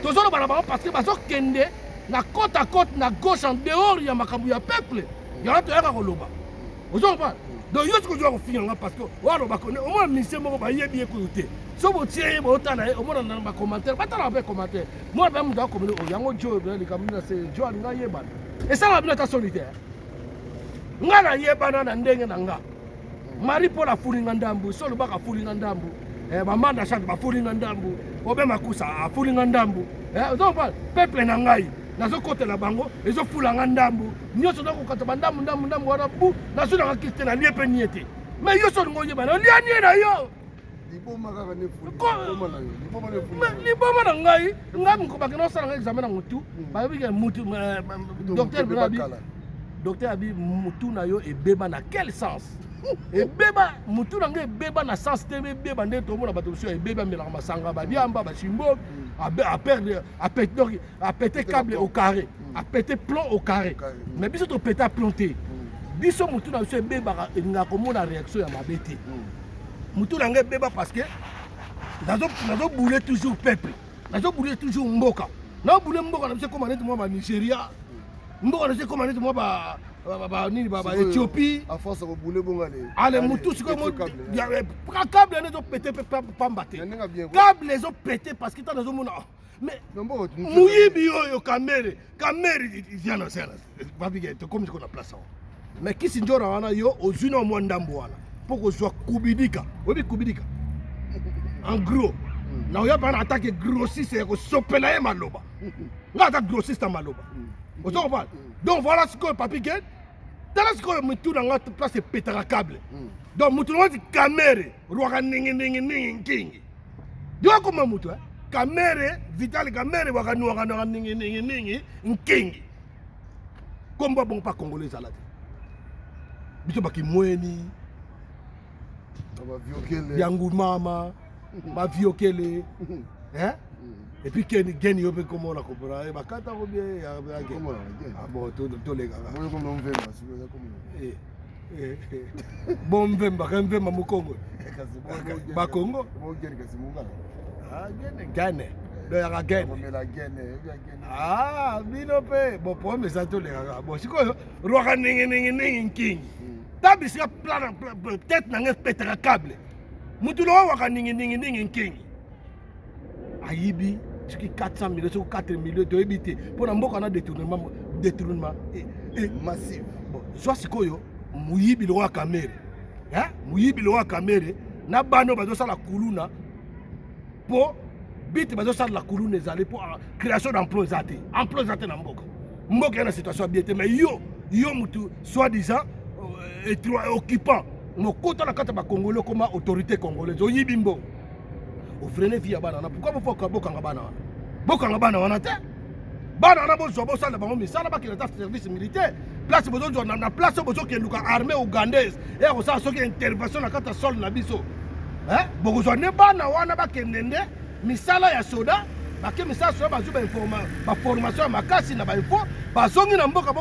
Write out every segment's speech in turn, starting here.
Toujours le balabala parce que bazo kende na côte à côte na gauche en dehors il y a makambu ya peuple. Il y a tout à koloba. Ozo pas. Donc yo ce que je dois finir là parce que walo ba connaît au moins ministre moko ba yebi écouter. So bo tie bo tana au moins na ba commentaire, ba tana ba commentaire. Moi ba mu da ko o yango jo be le kamina c'est jo nga yeba. Et ça va bien ta solitaire. Nga na yeba na ndenge na nga. Mari pour la fulinga ndambu, solo ba ka fulinga ndambu. Bamanda chante ba fulinga ndambu. Obe makusa a fulinga ndambu. Donc peuple na ngai. Nazo kote la bango, ezo fulanga ndambu. Nyoso na ko kata bandambu ndambu wana bu, nazo na kiste na liepe niete. Mais yo so ngoye bana, lianie na yo. Liboma kaka ne fuli. Liboma na yo. Liboma na ngai, ngam ko bakino sala examen na mutu. Ba bi ke mutu docteur Birabi. Docteur abi mutu na yo e beba na quel sens? Et beba mutu na ngai beba na sens te beba nde to mona bato e beba melanga masanga ba biamba ba chimbo. À péter câble au carré, à péter plomb au carré. Mais biso to péter planté. Biso mutu na so beba nga komo na réaction ya mabeti. Mutu na ngai beba parce que nazo bouler toujours peuple. Nazo bouler toujours mboka. Na bouler mboka na biso comme net moi ba Nigeria. Mboka na biso comme net moi ba Éthiopie. À force de bouler bon aller. Allez mutu siko mo câble ne zo péter pas mbaté. Câble les ont pété parce que dans mona. Mais Mouyibi yo kamere vient na sala. Pas bien comme ce qu'on a place. Mais qui sinjora wana yo ozuna mo ndambo wana. Pour que soit kubidika. Obi kubidika. En gros. Na yo ba attaquer grossiste ko sopela e maloba. Nga attaque grossiste maloba. Vous comprenez? Donc voilà ce que papi get. Dans ce que mutu na ngata place pétara câble. Donc mutu na caméra, roi ningi king. Dio comme mutu caméra, vital caméra wa kanwa ningi king. Combat bon pas congolais salade. Biso baki mweni. Ba viokele. Yangu mama, ba viokele. Hein? Et puis Geni yobe comme on a compris, bah quand on bien, ah bon, tous les gars. Moi comme on veut, c'est comme. Bon Mvemba, quand Mvemba mu Congo. Ba Congo. Moi Geni kasi munga. Ah Geni. Do ya Geni. Ah, bino pe, bon pour me ça tous les gars. Bon, siko roi ningi king. Tabi sika plan peut-être na nge péter câble. Mutu lo wa ningi king. Ayibi 400 000, 4 millions de habiter. Pour un bon détournement massif. Bon, soit ce que Mouyibi le roi Kamere. Hein? Mouyibi le roi Kamere. Na bano bazo sa la kuluna. Pour bit bazo sa la kuluna ezali pour création d'emploi zate. Emploi zate na mboka. Mboka yana situation bien mais yo mutu soi-disant occupant. Mo kota la kata ba Congolais comme autorité congolaise. Oyibi mbo. Au freiner via banana. Pourquoi vous faites bokanga banana? Bokanga banana te. Banana bozo bozo la bango misala ba ki na service militaire. Place bozo na place bozo ke luka armée ougandaise. Et on ça soki intervention na kata sol na biso. Hein? Bozo ne bana wana ba kendende misala ya soda. Ba ke misala soda ba zuba ba formation makasi na ba info. Ba zongi na mboka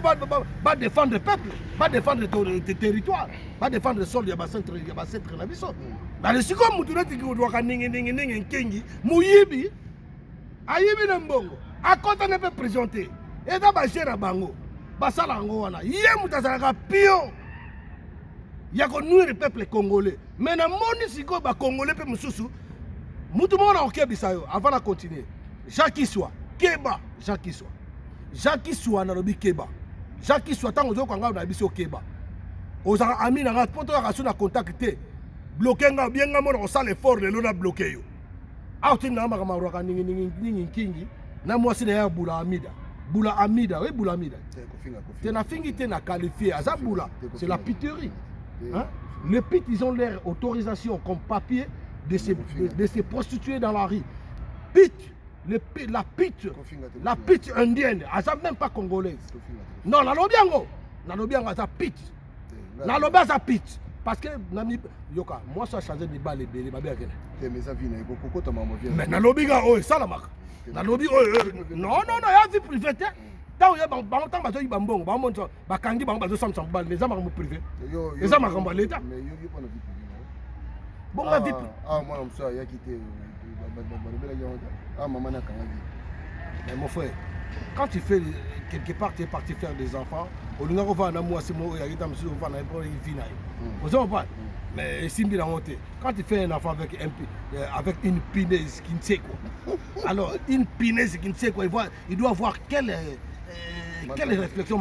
ba défendre le peuple, ba défendre le territoire, ba défendre le sol ya ba centre na biso. Dans le siko mutu na tiki doka ningi nkengi muyibi ayibi na mbongo akota ne peut présenter et da ba gera bango basala ngo wana ye mutazalaka pion ya ko nuire peuple congolais mais na moni siko ba congolais pe mususu mutu mona okebisa yo avant de continuer Jacques soit Keba Jacques soit na lobi Keba Jacques soit tango zo kwanga na biso Keba ozaka ami na poto ya kasu na contacter bloqué nga bien nga mona osala effort lelo na bloqué yo auti na maka maroka ningi kingi na mwasi na ya bula amida oui bula amida te na fingi te na qualifié aza bula c'est la piterie hein les pit ils ont leur autorisation comme papier de se prostituer dans la rue pit la pit indienne aza même pas congolaise non la lobiango aza pit la lobia aza pit. Parce que yoka moi ça changer de balle belé ba bien mais ça vient beaucoup ta maman vient mais na lobby ga oh ça la marque na lobby non ya vie privée tant ya ba tant ba zo ba mbongo ba monto ba kangi ba zo sam balle les amaka mo privé les amaka mo l'état mais yo pas na vie privée bon la vie moi on ça ya quitté maman na kangi Mais mon frère, quand tu fais quelque part, tu es parti faire des enfants, au lieu de voir un moi, c'est moi, il y a des monsieur, on va aller pour une vie. Vous comprenez? Mais c'est bien monté. Quand tu fais un enfant avec une punaise qui ne sait quoi. Alors, une punaise qui ne sait quoi, il doit voir quelle réflexion,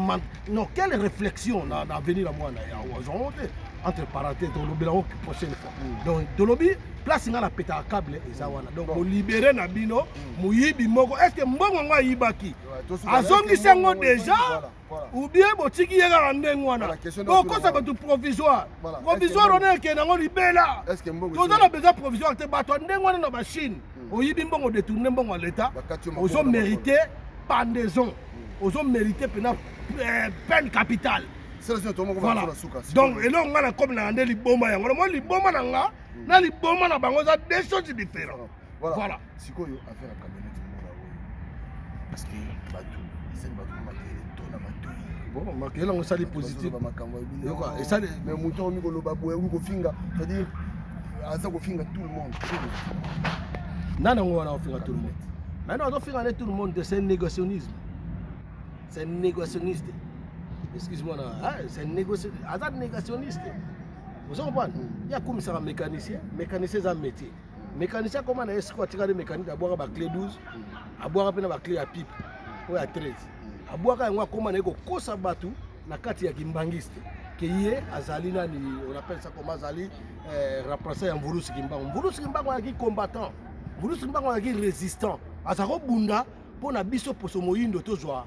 non, quelle réflexion dans l'avenir à moi, entre parenthèses, dans l'obélant prochaine fois. Donc, dans l'obé, place il y a la pétard câble et ça voilà. Donc, on libère Nabino, Mouyibi Mogo. Est-ce que Mbongo Yibaki Azongi Sango déjà ou bien Botiki Yaga Ndengwana? Donc, quand ça va tout provisoire, provisoire, on est que on libère là. Est-ce que Mbongo on a besoin provisoire, tu bateau Ndengwana dans la machine. Oyibi Mbongo détourné Mbongo à l'État. Ils ont mérité pendaison. Ils ont mérité peine capitale. Voilà. Donc, et là, on a comme la liboma. On a liboma nanga, na liboma na bango, ça deux choses différentes. Voilà. Si quoi affaire à camionnette parce que bateau, c'est bateau bon, ma kela on sali positif. Et ça mais mouton on ko loba boye ko finga, c'est-à-dire asa ko finga tout le monde. Nana on va finga tout le monde. Maintenant on doit finga tout le monde, c'est un négationnisme. C'est un négationniste. Excuse-moi, c'est un négationniste. Vous comprenez? Il y a comme ça un mécanicien. Mécanicien, c'est un métier. Mécanicien, comment on a escroqué tirer des mécaniques à boire à clé 12, à boire à clé à pipe, ou à 13. À boire à comment on a kosa batu, na kati ya kimbangiste. Qui est à Zalina, on appelle ça comment Zali, remplacer un Vouloussi Kimbango. Vouloussi Kimbango est combattant. Vouloussi Kimbango est résistant. À sa bunda, pour na biso pour son moyen de toujours.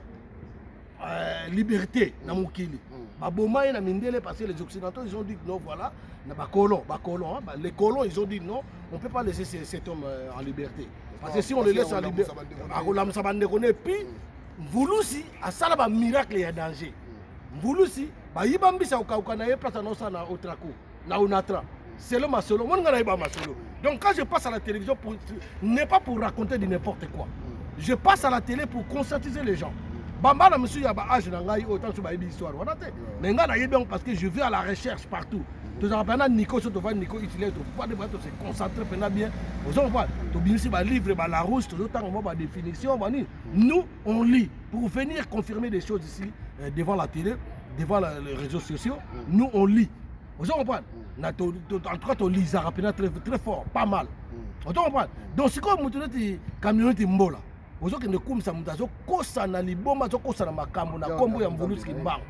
Liberté na mukili baboma na mindele parce que les occidentaux ils ont dit non voilà na ba colons les colons ils ont dit non on peut pas laisser cet homme en liberté parce que si on le laisse en liberté akolamsa bande connaît puis Vouloussi a sala ba miracle ya danger Vouloussi ba yibambisa ukauka na ye place na sana otrako na onatra solo masolo mon ngana iba masolo. Donc quand je passe à la télévision n'est pas pour raconter de n'importe quoi, je passe à la télé pour conscientiser les gens. Bamba monsieur yaba âge nangai autant sur baïbi histoire voilà mais nga na yebon parce que je vais à la recherche partout tout ça pendant Nico sur devant Nico utiliser tout pas de se concentrer pendant bien vous en voit to bien si ba livre ba la rouge tout temps on va définition nous on lit pour venir confirmer des choses ici devant la télé devant les réseaux sociaux nous on lit vous en comprendre na to en tout cas to lit ça rapidement très fort pas mal vous comprendre donc c'est comme mutuneti camionnette mbola ozo ke nekumisa mutazo kosa na liboma zo kosa na makambo na kombo ya Vouloussi Kimbango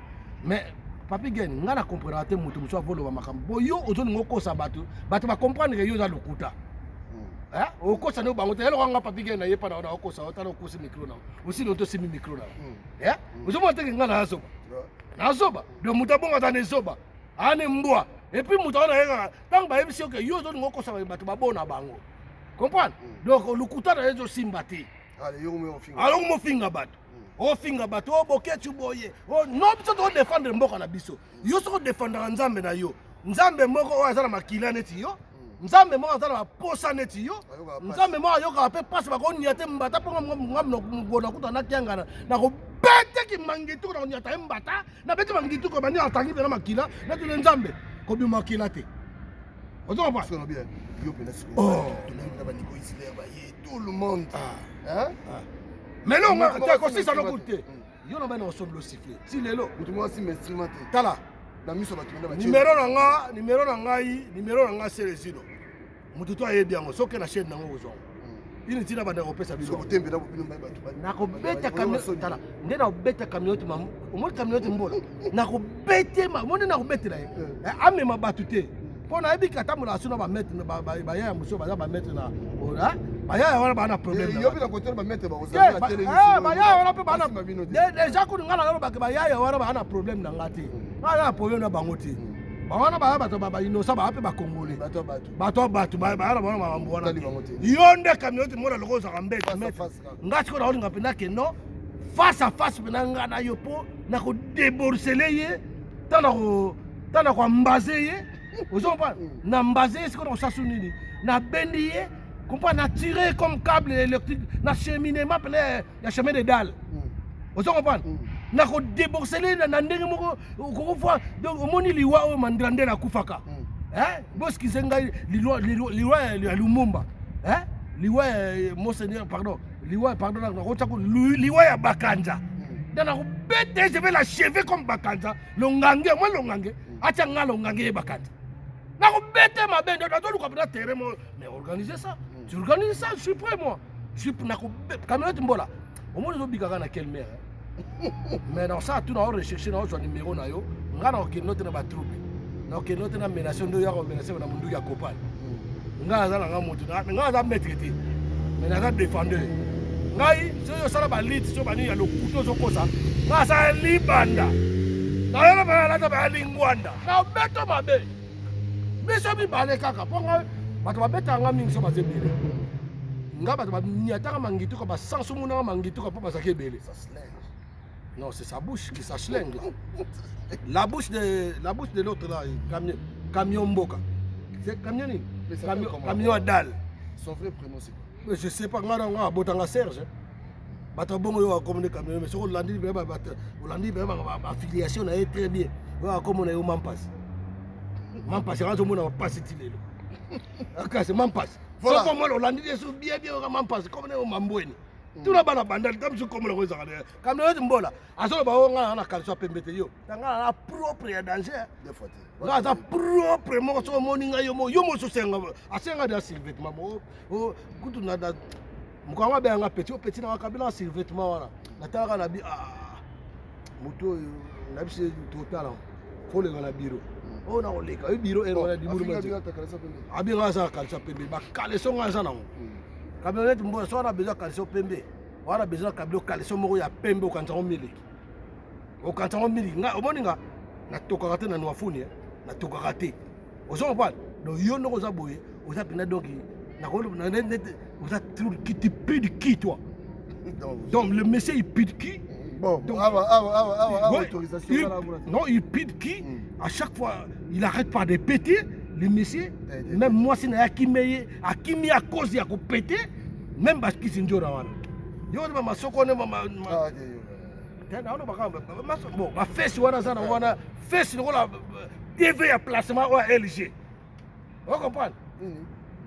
mais papi gen nga na comprendre te mutu muso avolo ba makambo boyo ozo ngo kosa batu ba comprendre que yo za lokuta o kosa no bango te elo nga papi gen na yepa na kosa otala kosa micro na aussi no to simi micro na ozo mo te nga na soba de muta bonga ta ne soba ane mbwa et puis muta na yega tang ba yebisi que yo zo ngo kosa batu ba bona bango comprendre donc lokuta na ezo simbati. Alors mon finger bat. Oh finger bat. Oh boké tu boye. Oh non biso to défendre mboka na biso. Yo so défendre nzambe na yo. Nzambe moko o azala makila neti yo. Nzambe moko azala posa neti yo. Nzambe moko ayoka pe passe ba ko niate mbata po ngam no ngona kuta na kyanga na ko bete ki mangitu na niata mbata na bete mangitu ko bani atangi na makila na tu nzambe ko bi makila te. Ozo pas. Oh, tout le monde. Hein? Mais non, tu as aussi ça l'occulté. Yo na bana ensemble siffler. Si lelo. Mutu moi si m'instrumenté. Tala. Na miso ba tumenda ba. Numéro na nga c'est les ido. Mutu to aye bien so ke na chaîne na ngo zo. Ini tina banda ko pesa bilo. So tembe na bino mba batu. Na ko beta camion tala. Ndena beta camion tu mamu. Omo camion tu mbola. Na ko bete ma. Mone na ko bete la. Ame ma batute. Pona ebi katamula suna ba mettre ba ya muso ba mettre na. Ora. Baya wana bana problème. Yo bi na côté ba mettre ba ko sa la télé. Baya wana pe bana. Déjà ko ngala ba baya wana bana problème na ngati. Bana problème na bangoti. Ba wana ba bato ba inosa ba pe ba congolais. Bato ba wana mambo wana. Yonde camionnette mona loko za kambeta mettre. Ngati ko na ngapenda ke no face à face pena ngana yo po na ko déborceler ye tana ko mbaze ye. Vous comprenez? Na mbaze ce qu'on cherche nini. Na bendi ye. Comprends, na tiré comme câble électrique, na cheminement, na chemin de dalle. Vous comprenez? Na ko déborceler na ndenge moko ko fois donc omoni liwa o mandrande na kufaka. Boss ki zenga liwa ya Lumumba. Liwa monseigneur pardon, liwa pardon liwa ya Bakanja dana ko bête je vais la chever comme Bakanja longange moi longange acha nga longange Bakanja na ko bête ma bende da to ko terrain mais organiser ça tu organises ça je suis prêt moi je suis na ko camionnette mbola au moins zo bikaka na quelle mère mais dans ça tout na rechercher na zo numéro na yo nga na ko note na ba troupe na ko note na menation ndo ya ko menacer na mundu ya kopal nga za nga mutu nga za maître te mais na za défendeur ngai so sala ba lit so bani ya lokuto so kosa nga sa libanda na yala ba la ba lingwanda na beto mabe biso bi bale kaka ponga bato ba beta nga mingi so ba zebele nga bato ba nyata mangitu ko ba sansu muna mangitu ko pa ba sakebele Ça se lève. non c'est sa bouche qui s'achlingue là la bouche de l'autre là camion mboka c'est camion ni camion à dalle Son vrai prénom c'est quoi? mais je sais pas nga botanga Serge bato bongo yo comme camion mais so landi be ba affiliation na est très bien yo comme na yo mampas ranzo mona passe tilelo aka c'est mampas voilà comme moi landi so bien mampas comme na yo mambweni tuna bana bandali comme so comme la ko zakale camion yo mbola aso ba nga na kalso pembete yo nga na propre ya danger Des fois. nga za propre mo so moninga yo mo so senga da sylvêtement o kutu na da mukwa ba nga petit na kabila sylvêtement wana nataka na bi moto na bise total ko le na biro o na oleka e biro e na di muru ma abi nga za kalsa pembe ba kaleso nga za na mo camionnette mbo so na besoin kaleso pembe wana besoin kabilo kaleso moko ya pembe o kanza o miliki nga o moninga na toka te na nwafuni na toka te ozo pas donc yo no za boye oza pena donc na ko na net oza tout qui te pide qui toi donc le monsieur il pide qui bon donc autorisation non il pide qui à chaque fois il arrête pas de péter le monsieur même moi si na akimeye à cause ya ko péter même parce qu'il s'injora wana yo ba masoko ne mama bon ma fesse wana sana wana fesse ngola TV ya placement ou LG. Vous comprenez?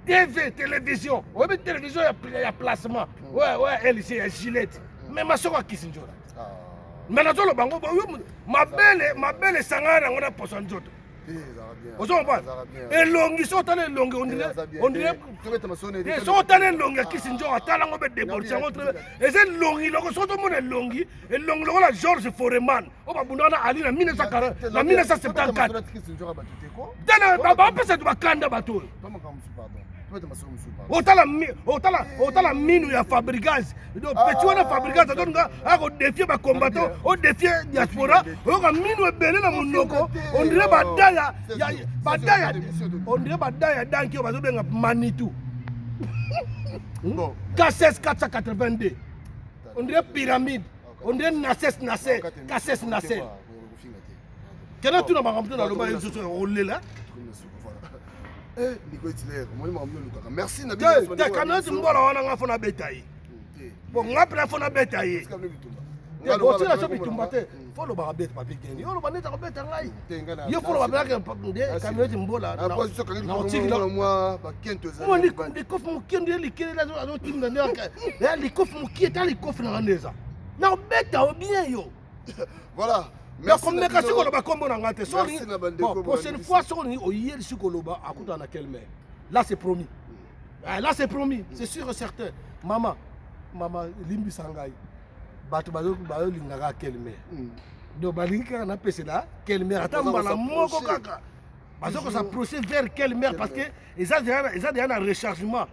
TV, télévision. Oui, mais télévision, il y a placement. Ouais, LG, il y a Gillette. Mais ma soeur qui s'en joue. Mais la zone, ma belle sangara, on a pour son jote. Vous comprenez? Et longue, ils sont allés longue, on dirait. Ils sont allés longue, qui s'en joue, à Talango, des bords, et c'est longue, ils sont tout le monde longue, et longue, la Georges Foreman. On va bouger à l'île en 1974. Baba pesa tu bakanda bato. Otala minu ya Fabregas. Do petit wana Fabregas atonga ako défier ba combattant, o défier diaspora, o ka minu ebele na munoko. On dirait badaya. On dirait badaya danki bazo benga Manitou. K16 482. On dirait pyramide. On dirait Nasses. Quel est tout le monde dans le bas de roulé là? Merci Nabil. Quand on dit on a fait un bétail. Bon, on a fait un bétail. Bon, tu as fait un bétail. Faut le barabet papier gagné. On va mettre un bétail. Il faut le barabet quand on dit mbola. Moi, on dit des coffres mon qui est liquide là dans team dans les coffres mon qui est dans les coffres dans les non bétail bien yo. Voilà. La communication qu'on a comme on a gâté. Bon, prochaine fois, si on y est sur Koloba, à côté de quelle mère. Là, c'est promis. Là, c'est promis. C'est sûr et certain. Maman, Limbi Sangai. Batu Bazo Lingaga, quelle mère. Donc, Balinka, on a passé là. Quelle mère. Attends, la moko kaka. Parce que ça procède vers quelle mère. Parce que ils ont un rechargement.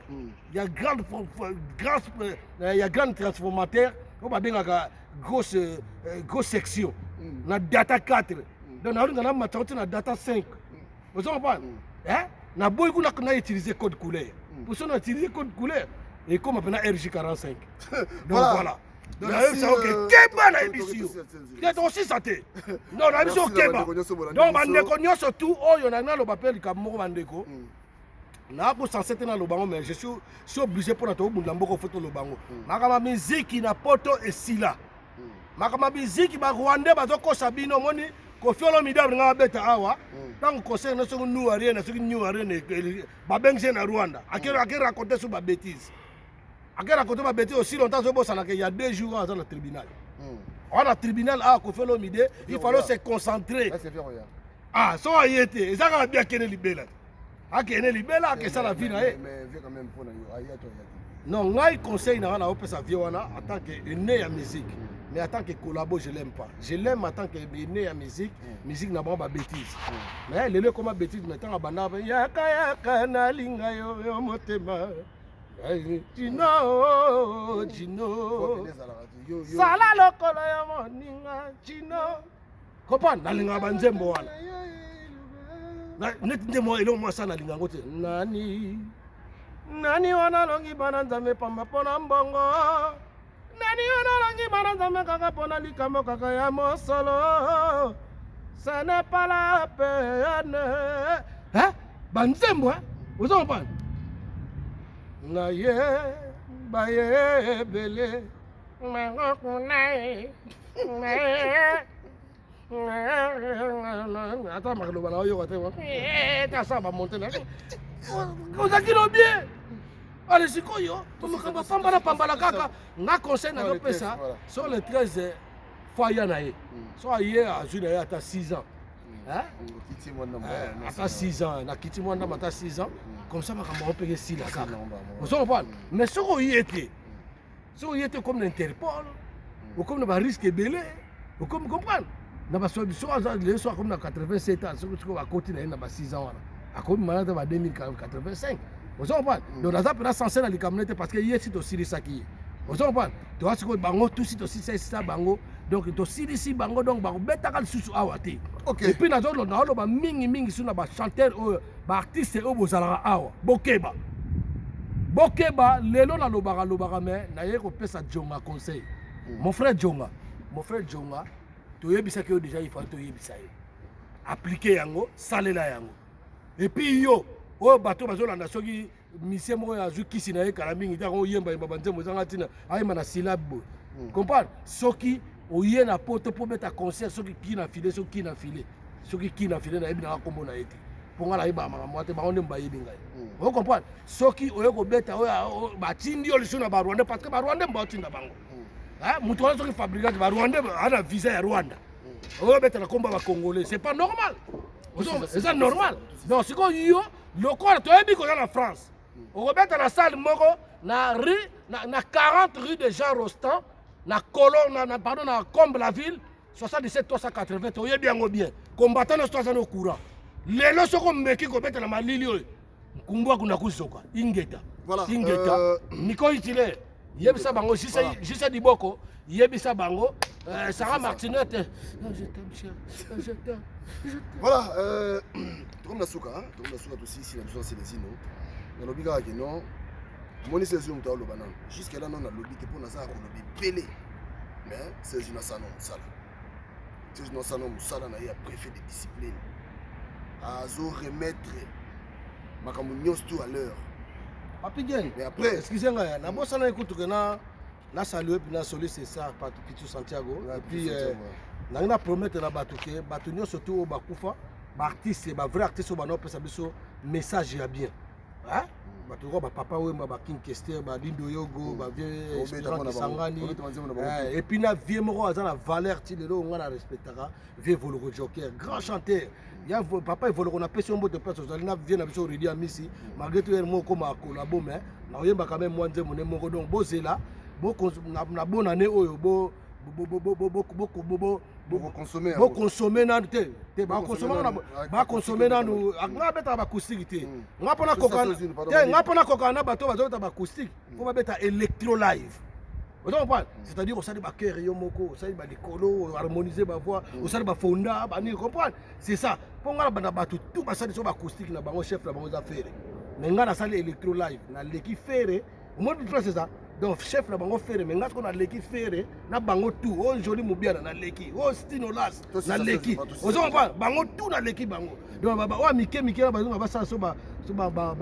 Il y a grand transformateur. On va bien grosse section. Na data 4 donc na matante na data 5 vous comprenez hein na boy kuna utiliser code couleur pour ça on utiliser code couleur et comme appelle RJ45 donc voilà donc ça OK keba na émission c'est aussi ça té non na émission keba donc bandeko nyonso tout oyo na lo bapeli ka moko bandeko na ko censé na lo bango mais je suis obligé pour na to bunda mboko photo lo bango makama musique na poto et sila makama biziki ba Rwanda bazokosa bino moni Koffi Olomide nga beta awa tant conseil na soki new arena ba bengse na Rwanda akera raconter sur ba bêtise Après, à côté de bêtise aussi longtemps, il y a 2 jours dans le tribunal. On a le tribunal à Kofelomide, il fallait se concentrer. Ah, ça y était. Et ça a bien qu'elle est libérée. Ah, qu'elle est libérée, que ça la vie. Mais quand même pour non, moi, il conseille na sa vie en tant que né à musique. Mais en tant que collabo, je l'aime pas. Je l'aime en tant que né à musique. Musique n'a pas de bêtise. Mais les lieux comme bêtise, maintenant, à Yaka na linga yo motema. Gino. Sala lokolo ya moninga Gino. Comprendre na linga banzembo wana. Na neti mo elo mo sana linga ngote. Nani wana longi bana nzambe pamba pona mbongo. Nani wana longi bana nzambe kaka pona likambo kaka ya mosolo. Ce n'est pas la peine. Hein? Banzembo hein? Vous en parlez? Na ye baye bele. Attends, ma globa na yo kote wa. Ta ça va monter là. Vous avez dit bien. Allez, c'est quoi yo? Comme pambala kaka. Na conseil na pesa sur le 13 foyer na ye. So hier à Jules à 6 ans. Hein? À 6 ans, na kiti moi na 6 ans. Comme ça, on peut essayer la carte. Vous comprenez? Mais ce qu'on y était, comme l'Interpol, ou comme le risque belé, ou comme comprendre. Dans la solution, les soirs comme dans 87 ans, ce qu'on va continuer dans 6 ans. À comme maintenant dans 2085. Vous comprenez? Donc, on a censé dans les communautés parce qu'il y a aussi des sacs. Vous comprenez? Tu vois ce que bango tout site aussi c'est ça bango. Donc to siri si bango donc bango betakal susu awati. OK. Et puis na zo na lo ba mingi suna ba chanteur ba artiste o bozala awa. Bokeba lelo na lobaka mais na ye ko pesa Jonga conseil. Mon frère Jonga, to yebisa ke déjà il faut to yebisa ye. Appliquer yango, salela yango. Et puis yo o bato bazolanda soki mission moko ya zukisi na ye kala mingi ta ko yemba banzembo zanga tina ayema na syllabe. Comprendre? Soki oye na poto po beta concert soki ki na filé na yebi na kombo na yete. Ponga la yeba makambo te ba onde mba yebi ngai. Vous comprendre? Soki oye ko beta oya ba tindi yo lisuna ba Rwanda parce que ba Rwanda mba tinda bango. Hein? Mutu wana soki fabricant ba Rwanda ana visa ya Rwanda. Oye beta na komba ba Congolais, c'est pas normal. C'est normal. Donc c'est quoi yo lokola to yebi ko na France. Robert na salle moko na rue na 40 rue de Jean Rostand na colonne na pardon na Comble la ville 77 380 to yebi yango bien combattant na situation au courant lelo soko meki ko beta na malili oyo kumbwa kuna kusoka ingeta voilà niko itile yebisa bango juste diboko yebisa bango Sarah Martinette je t'aime cher je t'aime voilà comme la souka aussi si la besoin c'est les ino na lobi ka ke non moni c'est zoom ta loba nan jusqu'à là non na lobi te pona za ko lobi pelé mais c'est une sanon sala na ya préfet de discipline azo remettre makambo nyos tout à l'heure papi gang mais après excusez-moi na bossa na écoute que na saluer puis na soli c'est ça pas tout Santiago et puis na promettre na bato ke bato nyos surtout bakufa ba artiste ba vrai artiste ba no pesa biso message ya bien. Hein? Bato ba papa wemba ba King Kester ba Lindo Yogo ba vie Espérance Kisangani et puis na vie moko aza na valeur ti lelo nga na respectera vie Voloro Joker grand chanteur ya papa Voloro na pesi mbo de place ozali na vie na biso Redi Amisi malgré tout moko ma collabo mais na yemba quand même moi nzemo ne moko donc bozela na bonne année oyo bo consommer na te ba consommer na nous nga beta ba acoustique te nga pona koka na bato bazota ba acoustique pour ba beta electro live. Vous comprenez? C'est-à-dire au sali ba cœur yo moko au sali ba likolo harmoniser ba voix au sali ba fonda ba ni comprendre c'est ça pour nga bana bato tout ba sali so ba acoustique na bango chef na bango za faire mais nga na sali electro live na leki faire au moins c'est ça. Donc chef na bango faire mais ngatko na leki faire na bango tout o joli mubiana na leki o stinolas na leki ozo ba bango tout na leki bango donc ba wa mike na bazonga ba sa so ba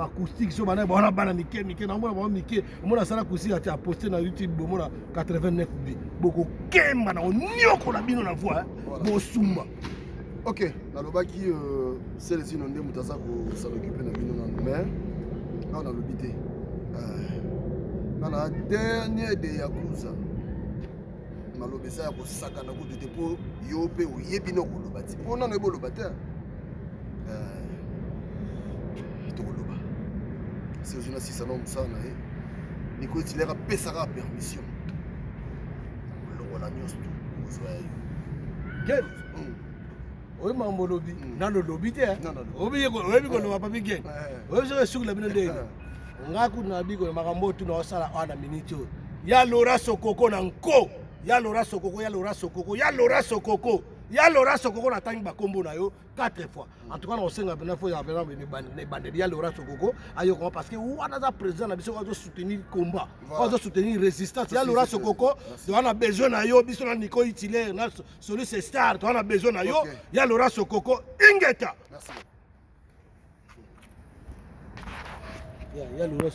acoustique so bana ba bana mike na mona ba mike mona sala akusi ati a poster na YouTube bo mona 89 bi boko kemba na onyoko na bino na voix bo sumba. OK na lobaki c'est les inondés mutaza ko s'occuper na bino na mais on a l'obité la dernière de Yakuza maloba eza ya kosakana kutu te mpo yo mpe oyebi na koloba ti mpo nano eboloba te tokoloba si ozwi na sisa na mosala na ye niko etilere apesaka permission kolongola nyonso tu kozwa ya yo Gen oyo mambo olobi nano olobi te oyebi koloba papi Gen oyebi soki esukila bino ndenge nga kutu na biko makambo oyo tuna osala awa na miniti oyo ya Laurent Sokoko na nko ya Laurent Sokoko, ya Laurent Sokoko, ya Laurent Sokoko, ya Laurent Sokoko na tangi bakombo na yo 4 fois. En tout cas, on sait que faut y avoir les bandits ya Laurent Sokoko ayo comment parce que wana za président na biso va soutenir combat, va soutenir résistance. Ya Laurent Sokoko, on a besoin na yo biso na Nico Itiler na celui c'est star, on a besoin na yo. Ya Laurent Sokoko ingeta. Merci. Ya Laurent